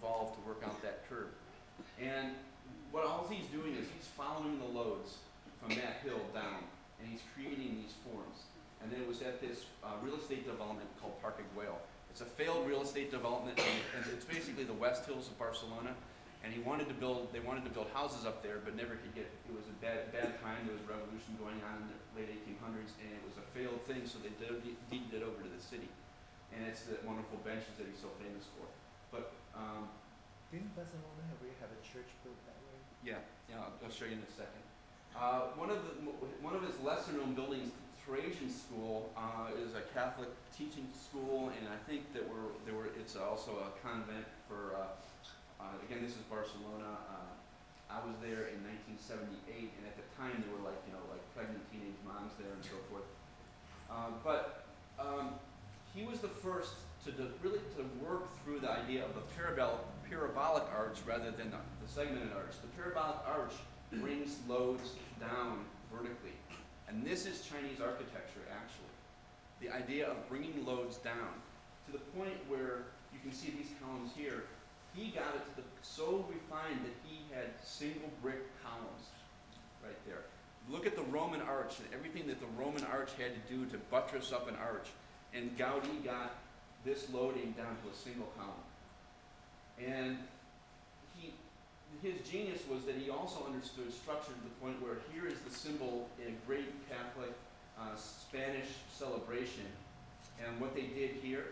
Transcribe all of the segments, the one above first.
evolve to work out that curve. And what all he's doing is he's following the loads from that hill down, and he's creating these forms. And then it was at this real estate development called Parc Güell. It's a failed real estate development, and it's basically the West Hills of Barcelona. And they wanted to build houses up there, but never could get. It was a bad time. There was a revolution going on in the late 1800s, and it was a failed thing. So they deeded it over to the city, and it's the wonderful benches that he's so famous for. But didn't Barcelona have a church built that way? yeah, I'll show you in a second. One of his lesser-known buildings, Theresian School, is a Catholic teaching school, and I think that it's also a convent for. Again, this is Barcelona. I was there in 1978, and at the time there were like pregnant teenage moms there and so forth. He was the first to really work through the idea of the parabolic arch rather than the segmented arch. The parabolic arch brings loads down vertically, and this is Chinese architecture actually. The idea of bringing loads down to the point where you can see these columns here. He got it so refined that he had single brick columns right there. Look at the Roman arch and everything that the Roman arch had to do to buttress up an arch. And Gaudi got this loading down to a single column. And his genius was that he also understood structure to the point where here is the symbol in a great Catholic Spanish celebration. And what they did here,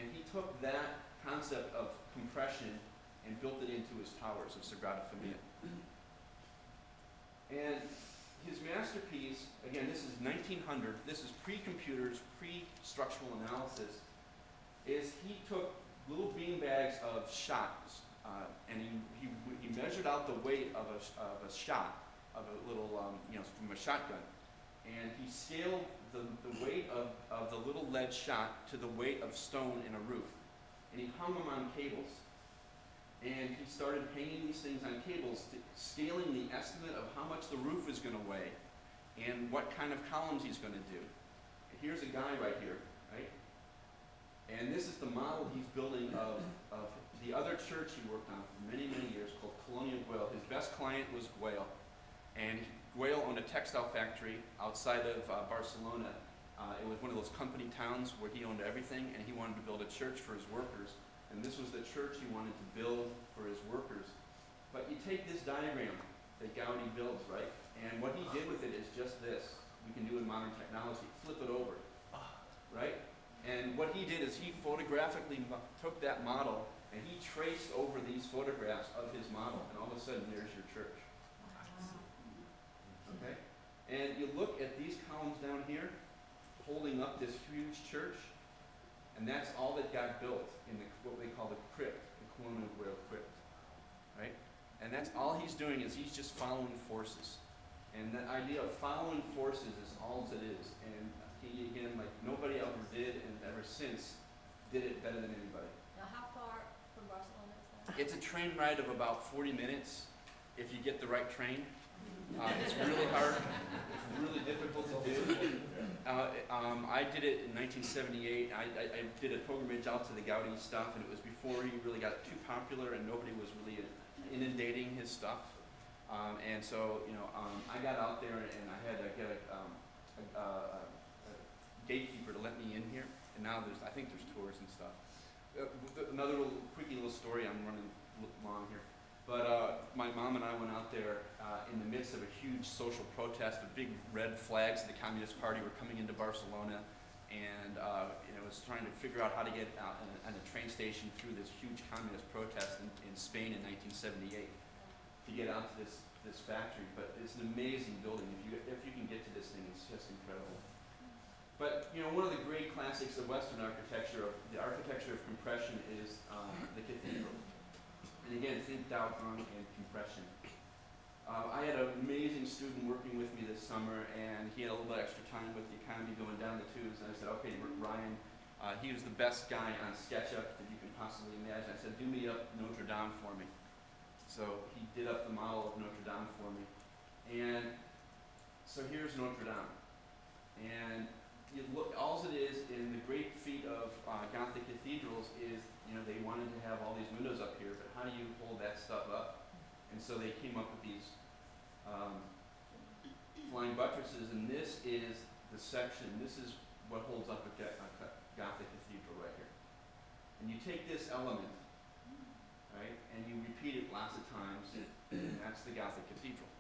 and he took that concept of compression and built it into his towers of Sagrada Familia. And his masterpiece, again, this is 1900, this is pre-computers, pre-structural analysis, is he took little bean bags of shot, and he measured out the weight of a shot, of a little, from a shotgun. And he scaled the weight of the little lead shot to the weight of stone in a roof. And he hung them on cables. And he started hanging these things on cables, scaling the estimate of how much the roof is going to weigh and what kind of columns he's going to do. And here's a guy right here, right? And this is the model he's building of the other church he worked on for many, many years called Colonial Güell. His best client was Güell. And Güell owned a textile factory outside of Barcelona. It was one of those company towns where he owned everything, and he wanted to build a church for his workers. And this was the church he wanted to build for his workers. But you take this diagram that Gaudi builds, right? And what he did with it is just this. We can do in modern technology. Flip it over, right? And what he did is he photographically took that model, and he traced over these photographs of his model. And all of a sudden, there's your church. Okay? And you look at these columns down here, holding up this huge church, and that's all that got built in what they call the crypt, the Colonial Güell crypt, right? And that's all he's doing is he's just following forces. And that idea of following forces is all it is. And he, again, like nobody ever did and ever since did it better than anybody. Now, how far from Barcelona is that? It's a train ride of about 40 minutes if you get the right train. It's really hard. It's really difficult to do. I did it in 1978. I did a pilgrimage out to the Gaudi stuff, and it was before he really got too popular and nobody was really inundating his stuff. And so, I got out there and I had to get a gatekeeper to let me in here. And now I think there's tours and stuff. Another quickie little story. I'm running long here. But my mom and I went out there in the midst of a huge social protest. The big red flags of the Communist Party were coming into Barcelona, and was trying to figure out how to get out on a train station through this huge communist protest in Spain in 1978 to get out to this factory. But it's an amazing building. If you can get to this thing, it's just incredible. But one of the great classics of Western architecture, the architecture of compression, is the cathedral. And again, think Dao Gong and compression. I had an amazing student working with me this summer, and he had a little bit extra time with the economy going down the tubes. And I said, okay, Ryan, he was the best guy on SketchUp that you can possibly imagine. I said, do me up Notre Dame for me. So he did up the model of Notre Dame for me. And so here's Notre Dame. And you look, all it is in the great feat of Gothic cathedrals is, they wanted to have all these windows up here, but how how do you hold that stuff up? And so they came up with these flying buttresses, and this is the section, this is what holds up a Gothic cathedral right here. And you take this element, right, and you repeat it lots of times, and that's the Gothic cathedral.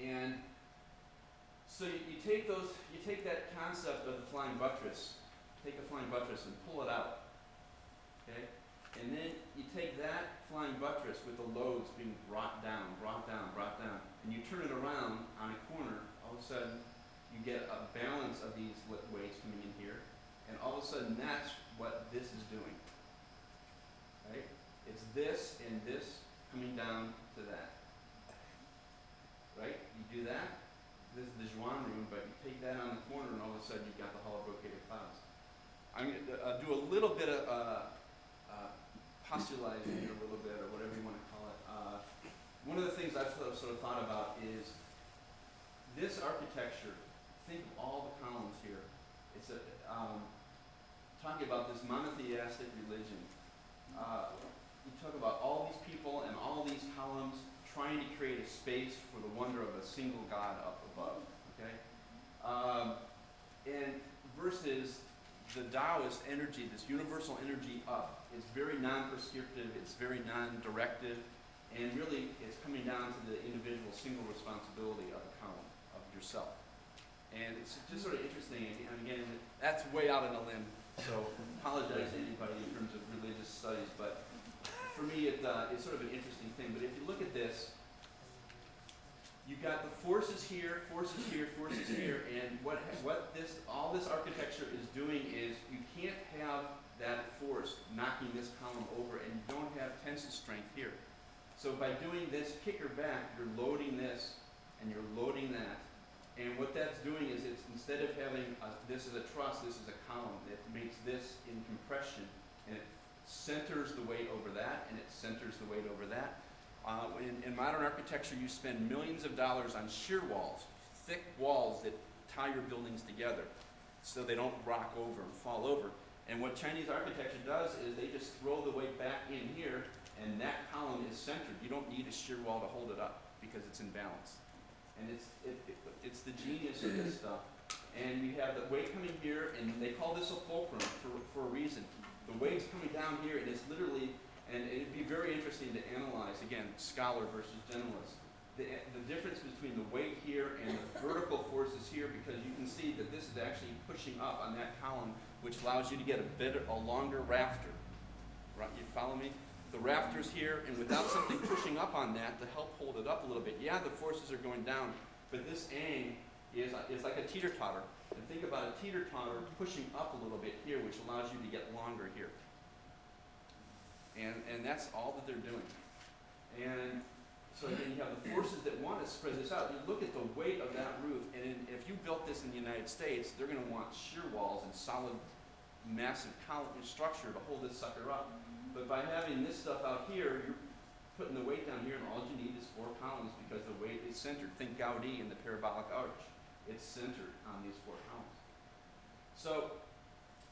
And so you take that concept of the flying buttress, take the flying buttress and pull it out, okay? And then you take that flying buttress with the loads being brought down, and you turn it around on a corner, all of a sudden you get a balance of these weights coming in here, and all of a sudden that's what this is doing, right? It's this and this coming down to that, right? You do that, this is the Juan room, but you take that on the corner and all of a sudden you've got the Hall of Brocaded Clouds. I'm going to do a little bit of postulizing here a little bit, or whatever you want to call it. One of the things I've sort of thought about is this architecture. Think of all the columns here. It's talking about this monotheistic religion. You talk about all these people and all these columns trying to create a space for the wonder of a single God up above. Okay, and versus the Taoist energy, this universal energy up, is very non-prescriptive, it's very non-directive, and really it's coming down to the individual single responsibility of a column, of yourself. And it's just sort of interesting, and again, that's way out on a limb, so apologize to anybody in terms of religious studies, but for me it's sort of an interesting thing. But if you look at this, you've got the forces here, and all this architecture is doing is you can't have that force knocking this column over, and you don't have tensile strength here. So by doing this kicker back, you're loading this, and you're loading that, and what that's doing is it's, instead of having this is a truss, this is a column, it makes this in compression, and it centers the weight over that, and it centers the weight over that. In modern architecture, you spend millions of dollars on shear walls, thick walls that tie your buildings together so they don't rock over and fall over. And what Chinese architecture does is they just throw the weight back in here, and that column is centered. You don't need a shear wall to hold it up because it's in balance. And it's the genius of this stuff. And you have the weight coming here, and they call this a fulcrum for a reason. The weight's coming down here, and it's literally, and it'd be very interesting to analyze, again, scholar versus generalist, the difference between the weight here and the vertical forces here, because you can see that this is actually pushing up on that column, which allows you to get a longer rafter. Right, you follow me? The rafter's here, and without something pushing up on that to help hold it up a little bit, yeah, the forces are going down, but this ang is like a teeter-totter. And think about a teeter-totter pushing up a little bit here, which allows you to get longer here. And that's all that they're doing. And so again, you have the forces that want to spread this out. You look at the weight of that roof, and if you built this in the United States, they're going to want shear walls and solid, massive column structure to hold this sucker up. But by having this stuff out here, you're putting the weight down here, and all you need is 4 columns because the weight is centered. Think Gaudi in the parabolic arch. It's centered on these 4 columns. So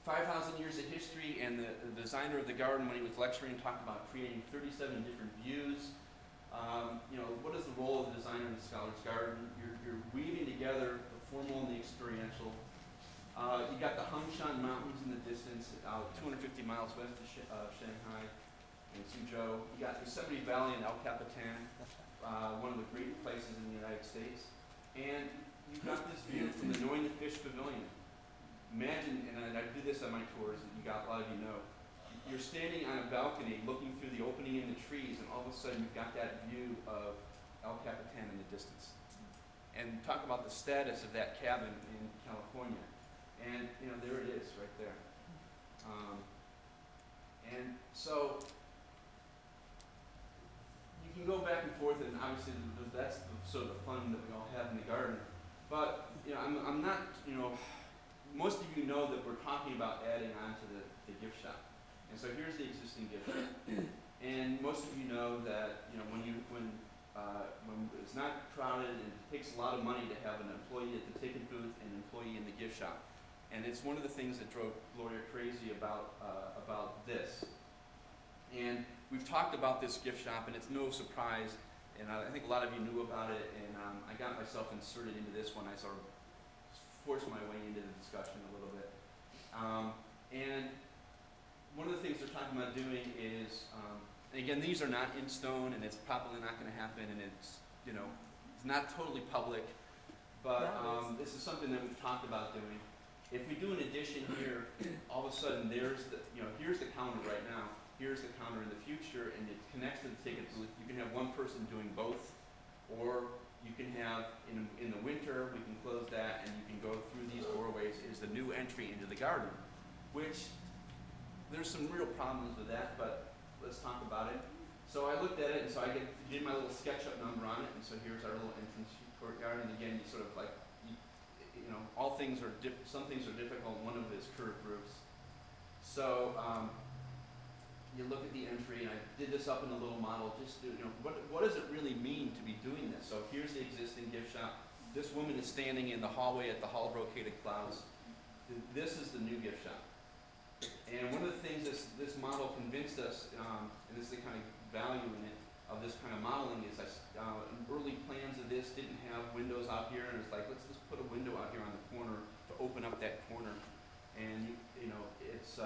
5,000 years of history, and the designer of the garden, when he was lecturing, talked about creating 37 different views. You know, what is the role of the designer in the scholar's garden? You're weaving together the formal and the experiential. You got the Hungshan Mountains in the distance, 250 miles west of Shanghai and Suzhou. You got Yosemite Valley and El Capitan, one of the great places in the United States. And you've got this view from the Knowing the Fish Pavilion. Imagine, and I do this on my tours, that a lot of you know, you're standing on a balcony looking through the opening in the trees, and all of a sudden you've got that view of El Capitan in the distance. And talk about the status of that cabin in California. And, you know, there it is right there. And so you can go back and forth, and obviously that's sort of the fun that we all have in the garden. But, you know, I'm not, you know, most of you know that we're talking about adding on to the gift shop. And so here's the existing gift shop. And most of you know that, you know, when it's not crowded and it takes a lot of money to have an employee at the ticket booth and an employee in the gift shop. And it's one of the things that drove Gloria crazy about this. And we've talked about this gift shop, and it's no surprise, and I think a lot of you knew about it, and I got myself inserted into this one. I sort of forced my way into the discussion a little bit. And one of the things they're talking about doing is, and again, these are not in stone, and it's probably not going to happen, and it's, you know, it's not totally public, but this is something that we've talked about doing. If we do an addition here, all of a sudden there's the, you know, here's the counter right now, here's the counter in the future, and it connects to the ticket booth. You can have one person doing both, or you can have, in the winter, we can close that, and you can go through these doorways. Is the new entry into the garden, which there's some real problems with that, but let's talk about it. So I looked at it, and so I did my little SketchUp number on it, and so here's our little entrance courtyard, and again, you sort of like, you know, all things are some things are difficult. One of it is curved roofs. So you look at the entry, and I did this up in a little model. Just to, you know, what does it really mean to be doing this? So here's the existing gift shop. This woman is standing in the hallway at the Hall of Brocaded Clouds. This is the new gift shop. And one of the things this model convinced us, and this is the kind of value in it, of this kind of modeling, is early plans of this didn't have windows out here, and it's like, let's just put a window out here on the corner to open up that corner. And you know, it's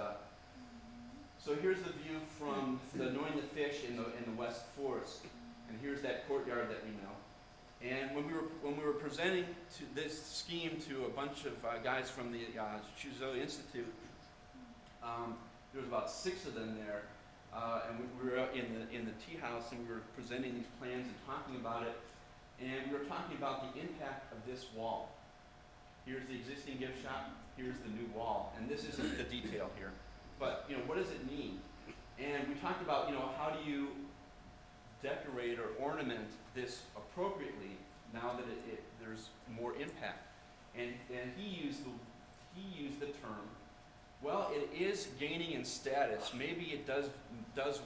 so here's the view from the Knowing the Fish in the West Forest, and here's that courtyard that we know. And when we were presenting to this scheme to a bunch of guys from the Chuzot Institute, there was about 6 of them there. And we were out in the tea house, and we were presenting these plans and talking about it. And we were talking about the impact of this wall. Here's the existing gift shop. Here's the new wall. And this isn't the detail here, but you know, what does it mean? And we talked about, you know, how do you decorate or ornament this appropriately now that there's more impact? And he used the term, well, it is gaining in status. Maybe it does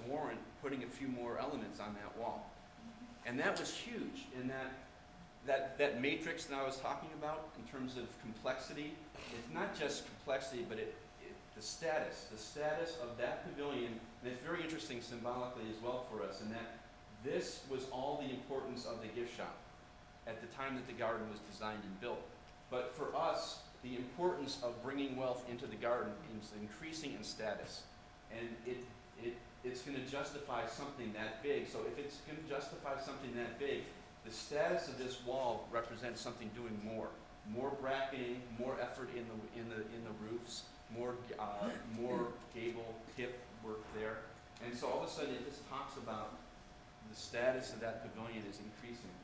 warrant putting a few more elements on that wall. And that was huge in that matrix that I was talking about in terms of complexity. It's not just complexity, but the status of that pavilion. And it's very interesting symbolically as well for us, in that this was all the importance of the gift shop at the time that the garden was designed and built. But for us, the importance of bringing wealth into the garden is increasing in status, and it's going to justify something that big. So if it's going to justify something that big, the status of this wall represents something doing more bracketing, more effort in the roofs, more gable hip work there, and so all of a sudden it just talks about the status of that pavilion is increasing.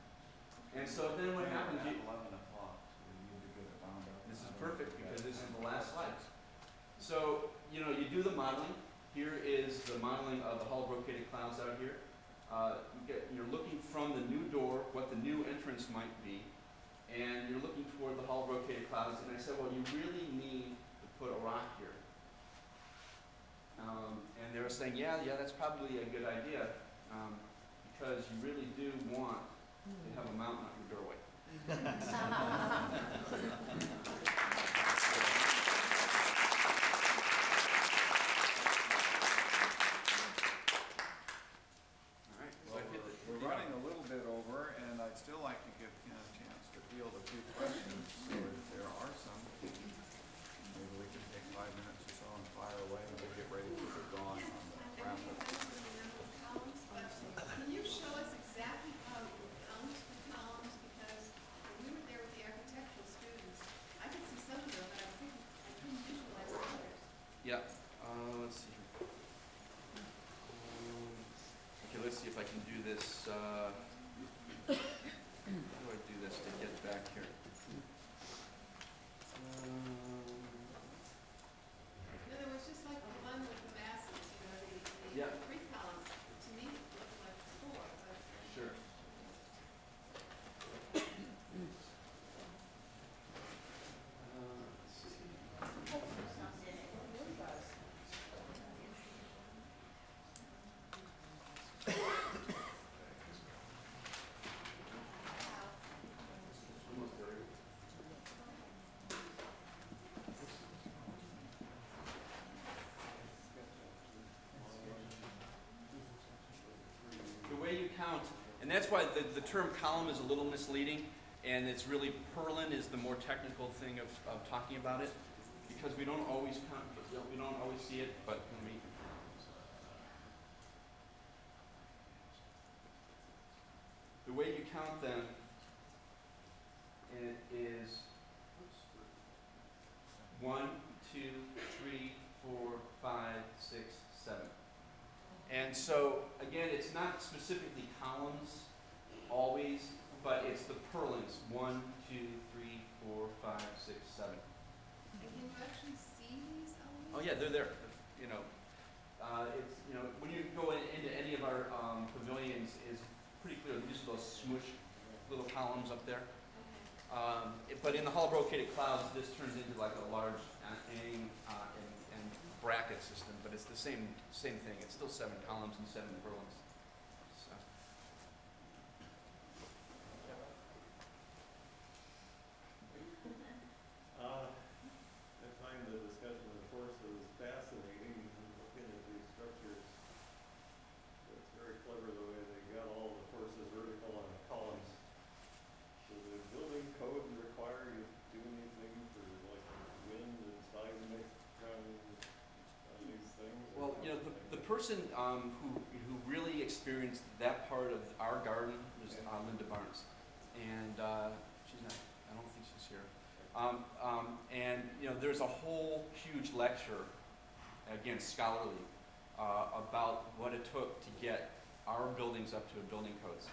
And so then what happens? 11 o'clock. This is perfect because this is the last slide. So, you know, you do the modeling. Here is the modeling of the Hall of Brocaded Clouds out here. You're looking from the new door, what the new entrance might be, and you're looking toward the Hall of Brocaded Clouds. And I said, well, you really need to put a rock here. And they were saying, yeah, that's probably a good idea, because you really do want to have a mountain on your doorway. We're running a little bit over, and I'd still like to give Ken a chance to field a few questions. So if there are some, maybe we can take 5 minutes or so and fire away, and we'll get ready to go on the roundup. Can you show us exactly how you count the columns? Because when we were there with the architectural students, I could see some of them, but I couldn't visualize the others. Yeah. Let's see. Okay, let's see if I can do this. How do I do this to get back here? In other words, just like the one with the masses, you know, the Yeah. 3 columns, to me, looked like 4, but. Sure. Let's see. Almost there. count, and that's why the term column is a little misleading, and it's really purlin is the more technical thing of talking about it, because we don't always count, we don't always see it, but when we the way you count them is 1, 2, 3, 4, 5, 6, 7. And so, again, it's not specifically columns always, but it's the purlins. 1, 2, 3, 4, 5, 6, 7. And can you actually see these elements? Oh yeah, they're there. You know, it's, you know, when you go into any of our pavilions, is pretty clear. These are those smush little columns up there. Okay. But in the hollow brocaded clouds, this turns into like a large hanging and bracket system, but it's the same thing. It's still 7 columns and 7 purlins. So. I find the discussion of forces fascinating, and looking at these structures. It's very clever the way they got all the forces vertical on the columns. Does the building code require you to do anything for like wind and seismic on these things? Well, you know, the person who really experienced that part of our garden was Linda Barnes, and she's not. I don't think she's here. And you know, there's a whole huge lecture, again scholarly, about what it took to get our buildings up to building codes.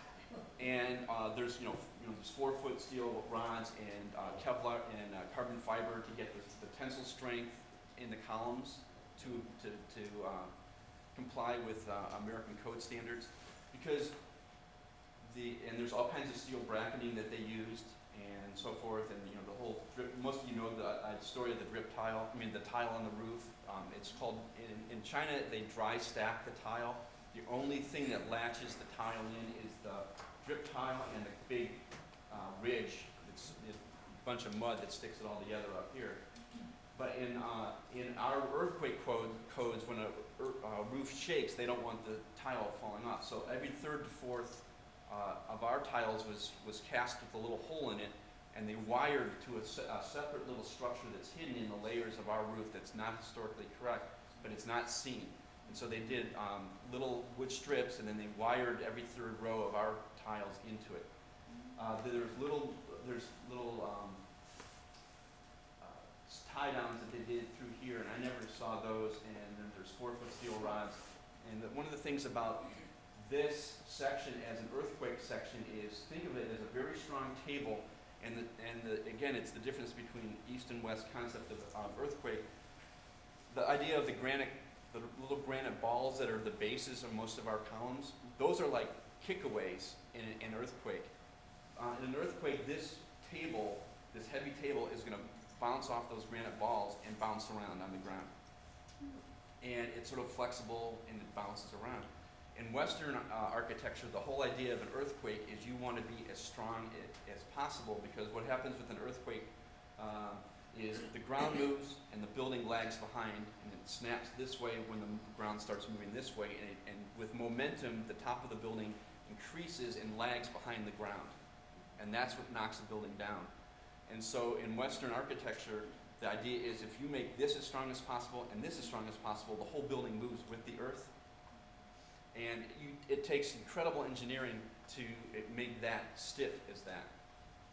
And there's there's 4-foot steel rods and Kevlar and carbon fiber to get the tensile strength in the columns to comply with American code standards, because and there's all kinds of steel bracketing that they used and so forth, and you know the whole drip. Most of you know the story of the drip tile. I mean the tile on the roof. It's called in China they dry stack the tile. The only thing that latches the tile in is the drip tile and the big ridge. It's a bunch of mud that sticks it all together up here. But in our earthquake codes, when a roof shakes, they don't want the tile falling off. So every 3rd to 4th of our tiles was cast with a little hole in it, and they wired to a separate little structure that's hidden in the layers of our roof that's not historically correct, but it's not seen. And so they did little wood strips, and then they wired every 3rd row of our tiles into it. There's little tie downs that they did through here, and I never saw those. And then there's 4-foot steel rods. And one of the things about this section as an earthquake section is, think of it as a very strong table, and again, it's the difference between east and west concept of earthquake. The idea of the little granite balls that are the bases of most of our columns, those are like kickaways in an earthquake. In an earthquake, this heavy table is going to bounce off those granite balls and bounce around on the ground. And it's sort of flexible and it bounces around. In Western architecture, the whole idea of an earthquake is you want to be as strong as possible, because what happens with an earthquake is the ground moves and the building lags behind, and it snaps this way when the ground starts moving this way, and with momentum, the top of the building increases and lags behind the ground. And that's what knocks the building down. And so in Western architecture, the idea is if you make this as strong as possible and this as strong as possible, the whole building moves with the earth. And it takes incredible engineering to make that stiff as that.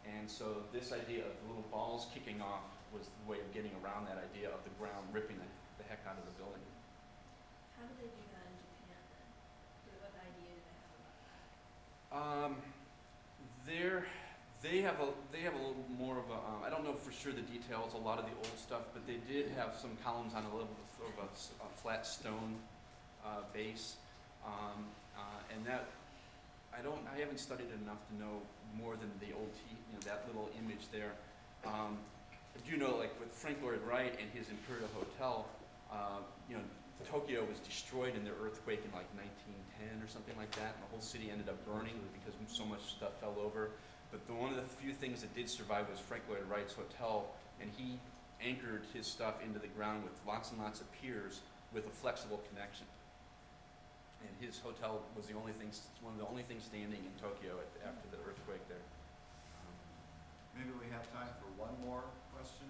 And so this idea of the little balls kicking off was the way of getting around that idea of the ground ripping the heck out of the building. How do they do that in Japan then? What idea do they have about that? They have a little more of a, I don't know for sure the details, a lot of the old stuff, but they did have some columns on a little bit of a flat stone base. And that, I haven't studied it enough to know more than the old, that little image there. I do know, like with Frank Lloyd Wright and his Imperial Hotel, Tokyo was destroyed in the earthquake in like 1910 or something like that, and the whole city ended up burning because so much stuff fell over. But one of the few things that did survive was Frank Lloyd Wright's hotel, and he anchored his stuff into the ground with lots and lots of piers with a flexible connection. and his hotel was the only thing, one of the only things standing in Tokyo after the earthquake there. Maybe we have time for one more question?